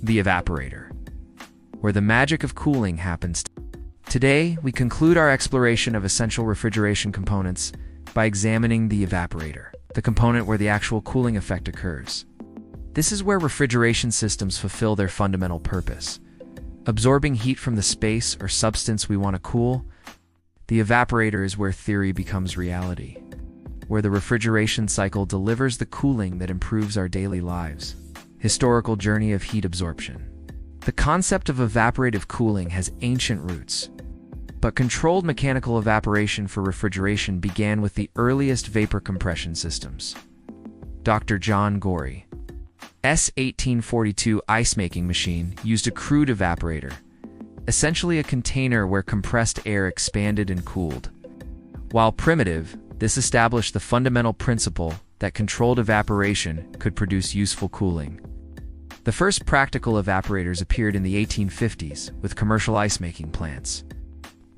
the evaporator, where the magic of cooling happens. Today, we conclude our exploration of essential refrigeration components by examining the evaporator, the component where the actual cooling effect occurs. This is where refrigeration systems fulfill their fundamental purpose. Absorbing heat from the space or substance we want to cool, the evaporator is where theory becomes reality, where the refrigeration cycle delivers the cooling that improves our daily lives. Historical journey of heat absorption. The concept of evaporative cooling has ancient roots, but controlled mechanical evaporation for refrigeration began with the earliest vapor compression systems. Dr. John Gorey's 1842 ice-making machine used a crude evaporator, essentially a container where compressed air expanded and cooled. While primitive, this established the fundamental principle that controlled evaporation could produce useful cooling. The first practical evaporators appeared in the 1850s with commercial ice-making plants.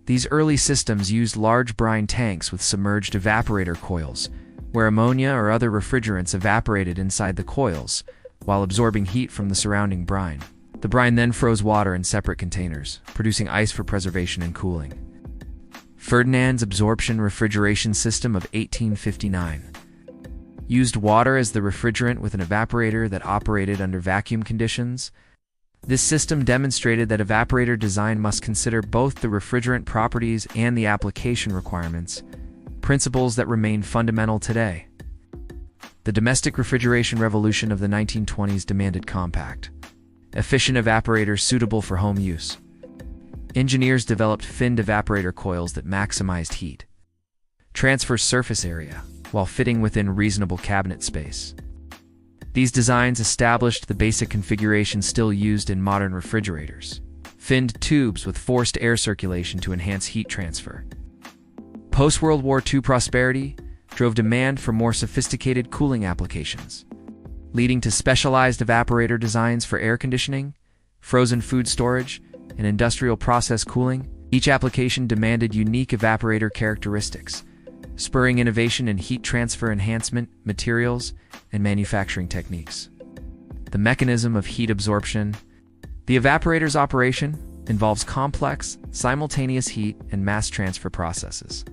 These early systems used large brine tanks with submerged evaporator coils, where ammonia or other refrigerants evaporated inside the coils, while absorbing heat from the surrounding brine. The brine then froze water in separate containers, producing ice for preservation and cooling. Ferdinand's absorption refrigeration system of 1859 used water as the refrigerant with an evaporator that operated under vacuum conditions. This system demonstrated that evaporator design must consider both the refrigerant properties and the application requirements, principles that remain fundamental today. The domestic refrigeration revolution of the 1920s demanded compact, efficient evaporators suitable for home use. Engineers developed finned evaporator coils that maximized heat transfer surface area while fitting within reasonable cabinet space. These designs established the basic configuration still used in modern refrigerators: finned tubes with forced air circulation to enhance heat transfer. Post-World War II prosperity drove demand for more sophisticated cooling applications, leading to specialized evaporator designs for air conditioning, frozen food storage, and industrial process cooling. Each application demanded unique evaporator characteristics, spurring innovation in heat transfer enhancement, materials, and manufacturing techniques. The mechanism of heat absorption. The evaporator's operation involves complex, simultaneous heat and mass transfer processes.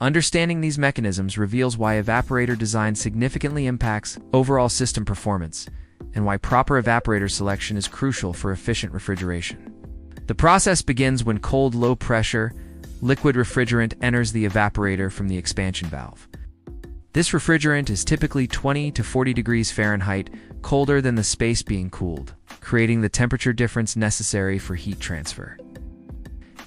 Understanding these mechanisms reveals why evaporator design significantly impacts overall system performance and why proper evaporator selection is crucial for efficient refrigeration. The process begins when cold, low-pressure, liquid refrigerant enters the evaporator from the expansion valve. This refrigerant is typically 20 to 40 degrees Fahrenheit colder than the space being cooled, creating the temperature difference necessary for heat transfer.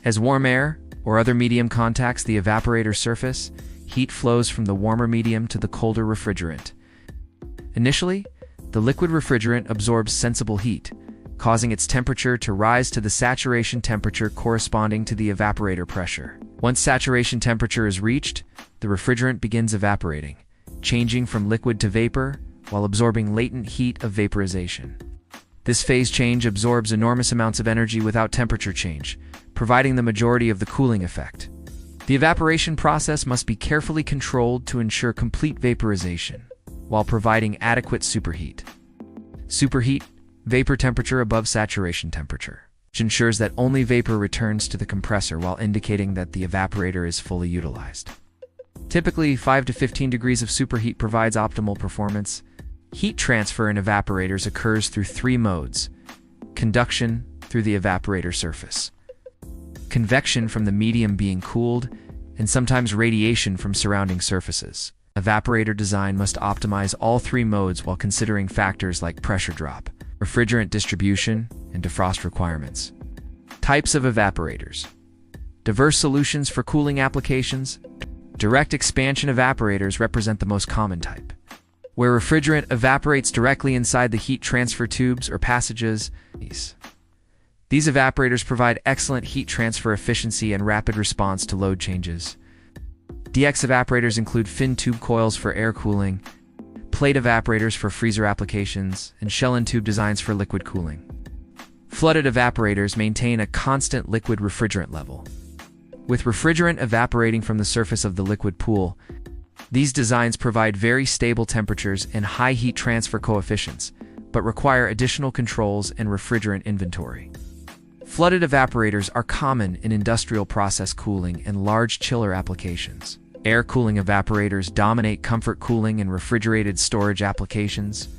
As warm air or other medium contacts the evaporator surface, heat flows from the warmer medium to the colder refrigerant. Initially, the liquid refrigerant absorbs sensible heat, causing its temperature to rise to the saturation temperature corresponding to the evaporator pressure. Once saturation temperature is reached, the refrigerant begins evaporating, changing from liquid to vapor while absorbing latent heat of vaporization. This phase change absorbs enormous amounts of energy without temperature change, providing the majority of the cooling effect. The evaporation process must be carefully controlled to ensure complete vaporization, while providing adequate superheat. Superheat, vapor temperature above saturation temperature, which ensures that only vapor returns to the compressor while indicating that the evaporator is fully utilized. Typically, 5 to 15 degrees of superheat provides optimal performance. Heat transfer in evaporators occurs through three modes: conduction through the evaporator surface, convection from the medium being cooled, and sometimes radiation from surrounding surfaces. Evaporator design must optimize all three modes while considering factors like pressure drop, refrigerant distribution, and defrost requirements. Types of evaporators. Diverse solutions for cooling applications. Direct expansion evaporators represent the most common type, where refrigerant evaporates directly inside the heat transfer tubes or passages. These evaporators provide excellent heat transfer efficiency and rapid response to load changes. DX evaporators include fin tube coils for air cooling, plate evaporators for freezer applications, and shell and tube designs for liquid cooling. Flooded evaporators maintain a constant liquid refrigerant level, with refrigerant evaporating from the surface of the liquid pool. These designs provide very stable temperatures and high heat transfer coefficients, but require additional controls and refrigerant inventory. Flooded evaporators are common in industrial process cooling and large chiller applications. Air cooling evaporators dominate comfort cooling and refrigerated storage applications.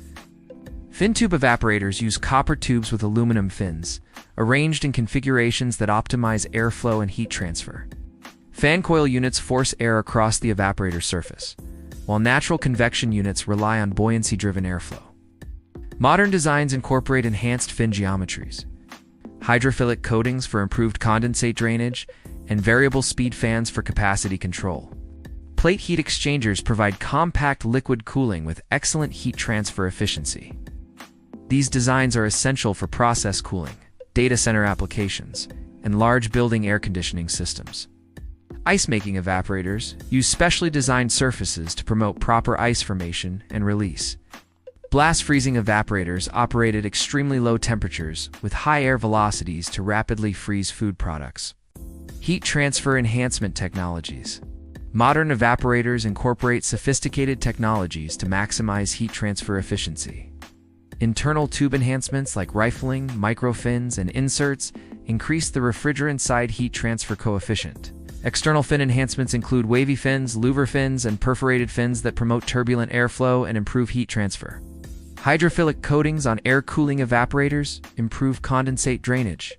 Fin tube evaporators use copper tubes with aluminum fins, arranged in configurations that optimize airflow and heat transfer. Fan coil units force air across the evaporator surface, while natural convection units rely on buoyancy-driven airflow. Modern designs incorporate enhanced fin geometries, hydrophilic coatings for improved condensate drainage, and variable speed fans for capacity control. Plate heat exchangers provide compact liquid cooling with excellent heat transfer efficiency. These designs are essential for process cooling, data center applications, and large building air conditioning systems. Ice-making evaporators use specially designed surfaces to promote proper ice formation and release. Blast freezing evaporators operate at extremely low temperatures with high air velocities to rapidly freeze food products. Heat transfer enhancement technologies. Modern evaporators incorporate sophisticated technologies to maximize heat transfer efficiency. Internal tube enhancements like rifling, microfins, and inserts increase the refrigerant side heat transfer coefficient. External fin enhancements include wavy fins, louver fins, and perforated fins that promote turbulent airflow and improve heat transfer. Hydrophilic coatings on air cooling evaporators improve condensate drainage,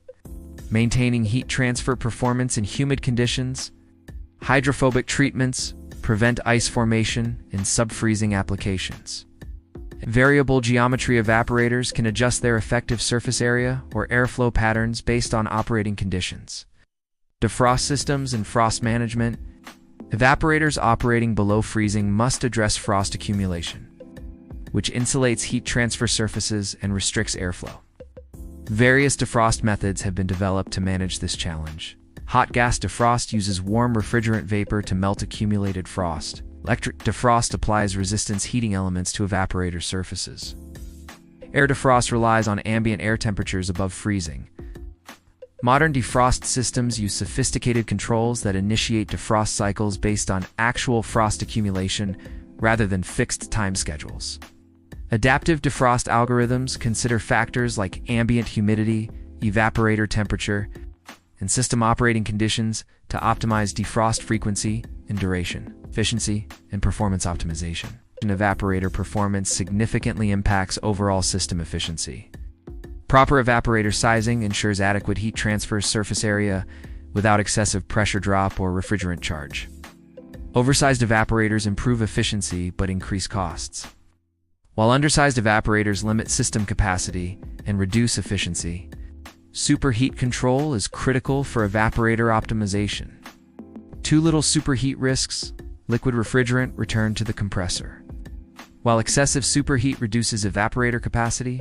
maintaining heat transfer performance in humid conditions. Hydrophobic treatments prevent ice formation in sub-freezing applications. Variable geometry evaporators can adjust their effective surface area or airflow patterns based on operating conditions. Defrost systems and frost management. Evaporators operating below freezing must address frost accumulation, which insulates heat transfer surfaces and restricts airflow. Various defrost methods have been developed to manage this challenge. Hot gas defrost uses warm refrigerant vapor to melt accumulated frost. Electric defrost applies resistance heating elements to evaporator surfaces. Air defrost relies on ambient air temperatures above freezing. Modern defrost systems use sophisticated controls that initiate defrost cycles based on actual frost accumulation rather than fixed time schedules. Adaptive defrost algorithms consider factors like ambient humidity, evaporator temperature, and system operating conditions to optimize defrost frequency and duration, efficiency, and performance optimization. Evaporator performance significantly impacts overall system efficiency. Proper evaporator sizing ensures adequate heat transfer surface area without excessive pressure drop or refrigerant charge. Oversized evaporators improve efficiency but increase costs, while undersized evaporators limit system capacity and reduce efficiency. Superheat control is critical for evaporator optimization. Too little superheat risks liquid refrigerant return to the compressor. While excessive superheat reduces evaporator capacity,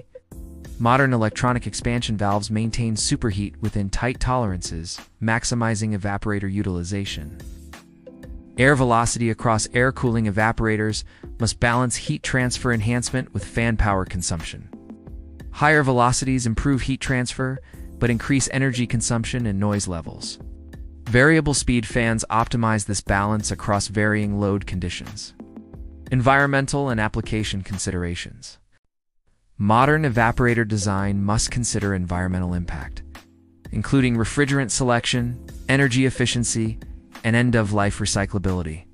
modern electronic expansion valves maintain superheat within tight tolerances, maximizing evaporator utilization. Air velocity across air cooling evaporators must balance heat transfer enhancement with fan power consumption. Higher velocities improve heat transfer, but increase energy consumption and noise levels. Variable speed fans optimize this balance across varying load conditions. Environmental and application considerations. Modern evaporator design must consider environmental impact, including refrigerant selection, energy efficiency, and end-of-life recyclability.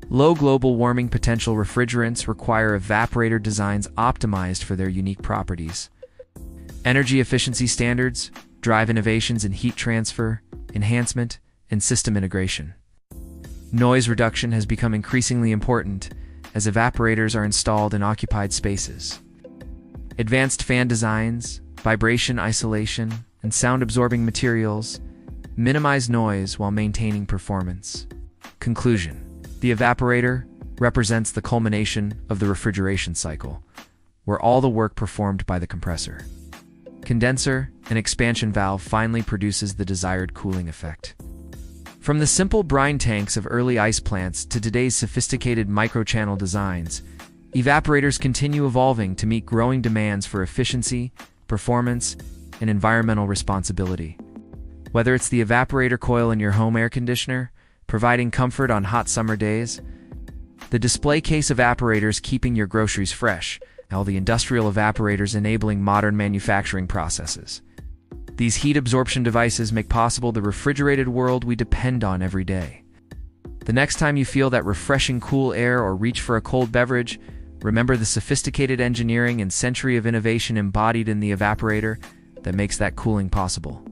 Low global warming potential refrigerants require evaporator designs optimized for their unique properties. Energy efficiency standards drive innovations in heat transfer, enhancement, and system integration. Noise reduction has become increasingly important as evaporators are installed in occupied spaces. Advanced fan designs, vibration isolation, and sound-absorbing materials minimize noise while maintaining performance. Conclusion: the evaporator represents the culmination of the refrigeration cycle, where all the work performed by the compressor, condenser, and expansion valve finally produces the desired cooling effect. From the simple brine tanks of early ice plants to today's sophisticated microchannel designs, evaporators continue evolving to meet growing demands for efficiency, performance, and environmental responsibility. Whether it's the evaporator coil in your home air conditioner, providing comfort on hot summer days, the display case evaporators keeping your groceries fresh, all the industrial evaporators enabling modern manufacturing processes. These heat absorption devices make possible the refrigerated world we depend on every day. The next time you feel that refreshing cool air or reach for a cold beverage, remember the sophisticated engineering and century of innovation embodied in the evaporator that makes that cooling possible.